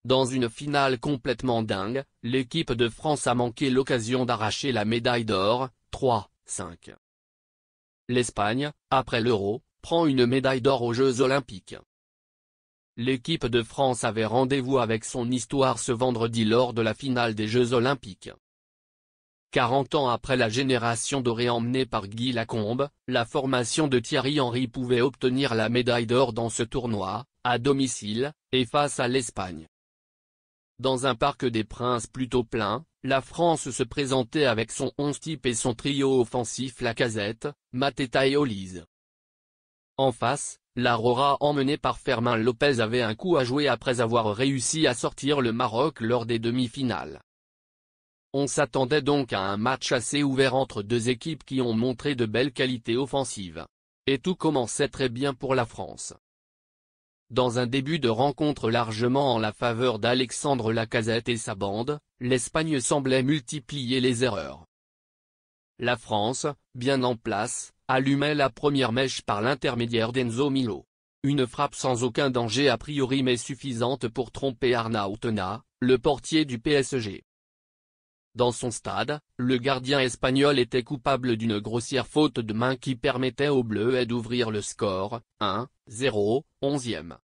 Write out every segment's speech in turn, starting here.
Dans une finale complètement dingue, l'équipe de France a manqué l'occasion d'arracher la médaille d'or, 3-5. L'Espagne, après l'Euro, prend une médaille d'or aux Jeux Olympiques. L'équipe de France avait rendez-vous avec son histoire ce vendredi lors de la finale des Jeux Olympiques. 40 ans après la génération dorée emmenée par Guy Lacombe, la formation de Thierry Henry pouvait obtenir la médaille d'or dans ce tournoi, à domicile, et face à l'Espagne. Dans un Parc des Princes plutôt plein, la France se présentait avec son 11 type et son trio offensif Lacazette, Mateta et Olise. En face, l'Aurora emmenée par Fermin Lopez avait un coup à jouer après avoir réussi à sortir le Maroc lors des demi-finales. On s'attendait donc à un match assez ouvert entre deux équipes qui ont montré de belles qualités offensives. Et tout commençait très bien pour la France. Dans un début de rencontre largement en la faveur d'Alexandre Lacazette et sa bande, l'Espagne semblait multiplier les erreurs. La France, bien en place, allumait la première mèche par l'intermédiaire d'Enzo Milo. Une frappe sans aucun danger a priori mais suffisante pour tromper Arnaud Tena, le portier du PSG. Dans son stade, le gardien espagnol était coupable d'une grossière faute de main qui permettait aux Bleus d'ouvrir le score, 1-0, 11e.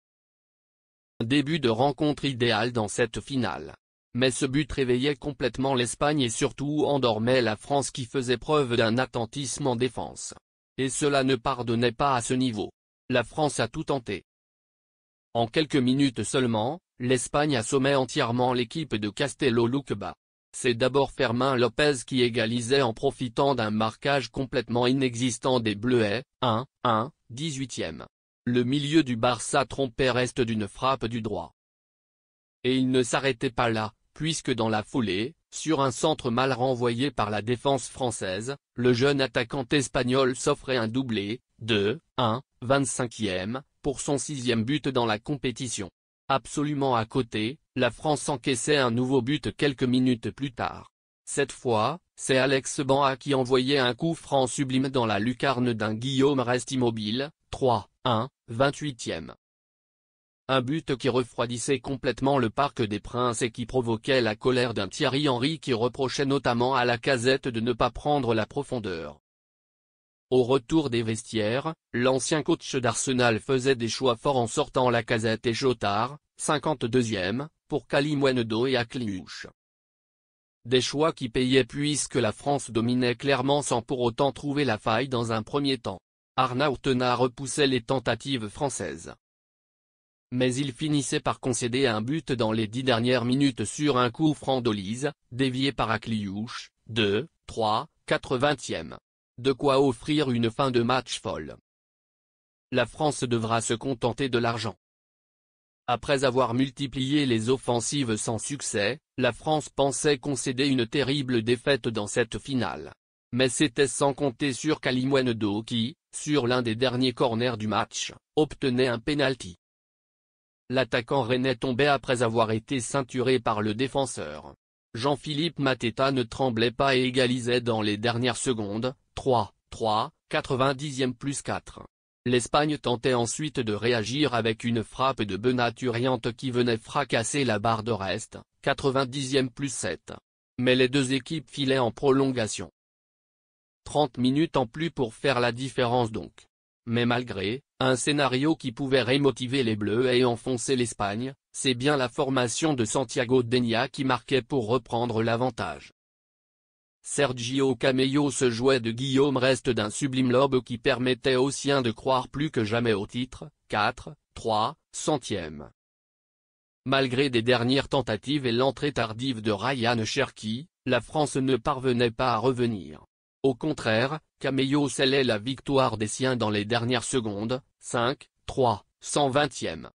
Un début de rencontre idéal dans cette finale. Mais ce but réveillait complètement l'Espagne et surtout endormait la France qui faisait preuve d'un attentisme en défense. Et cela ne pardonnait pas à ce niveau. La France a tout tenté. En quelques minutes seulement, l'Espagne assommait entièrement l'équipe de Castello Luqueba. C'est d'abord Fermin Lopez qui égalisait en profitant d'un marquage complètement inexistant des Bleuets, 1-1, 18e. Le milieu du Barça trompait reste d'une frappe du droit. Et il ne s'arrêtait pas là, puisque dans la foulée, sur un centre mal renvoyé par la défense française, le jeune attaquant espagnol s'offrait un doublé, 2-1, 25e, pour son 6e but dans la compétition. Absolument à côté, la France encaissait un nouveau but quelques minutes plus tard. Cette fois, c'est Alex Banga qui envoyait un coup franc sublime dans la lucarne d'un Guillaume reste immobile, 3-1, 28e. Un but qui refroidissait complètement le Parc des Princes et qui provoquait la colère d'un Thierry Henry qui reprochait notamment à Lacazette de ne pas prendre la profondeur. Au retour des vestiaires, l'ancien coach d'Arsenal faisait des choix forts en sortant Lacazette et Jotard, 52e, pour Kalimuendo et Akliouche. Des choix qui payaient puisque la France dominait clairement sans pour autant trouver la faille dans un premier temps. Arnaud Tena repoussait les tentatives françaises. Mais il finissait par concéder un but dans les 10 dernières minutes sur un coup franc d'Olise, dévié par Akliouche, 2-3, 80e. De quoi offrir une fin de match folle. La France devra se contenter de l'argent. Après avoir multiplié les offensives sans succès, la France pensait concéder une terrible défaite dans cette finale. Mais c'était sans compter sur Kalimuendo qui, sur l'un des derniers corners du match, obtenait un pénalty. L'attaquant rennais tombait après avoir été ceinturé par le défenseur. Jean-Philippe Mateta ne tremblait pas et égalisait dans les dernières secondes, 3-3, 90e plus 4. L'Espagne tentait ensuite de réagir avec une frappe de Benaturiante qui venait fracasser la barre de reste, 90e plus 7. Mais les deux équipes filaient en prolongation. 30 minutes en plus pour faire la différence donc. Mais malgré un scénario qui pouvait remotiver les Bleus et enfoncer l'Espagne, c'est bien la formation de Santiago Denia qui marquait pour reprendre l'avantage. Sergio Camello se jouait de Guillaume reste d'un sublime lob qui permettait aux siens de croire plus que jamais au titre, 4-3, centième. Malgré des dernières tentatives et l'entrée tardive de Ryan Cherki, la France ne parvenait pas à revenir. Au contraire, Camello scellait la victoire des siens dans les dernières secondes, 5-3, 120e.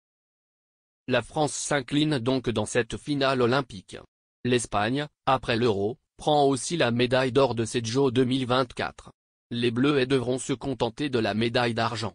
La France s'incline donc dans cette finale olympique. L'Espagne, après l'Euro, prend aussi la médaille d'or de ces Jeux 2024. Les Bleus devront se contenter de la médaille d'argent.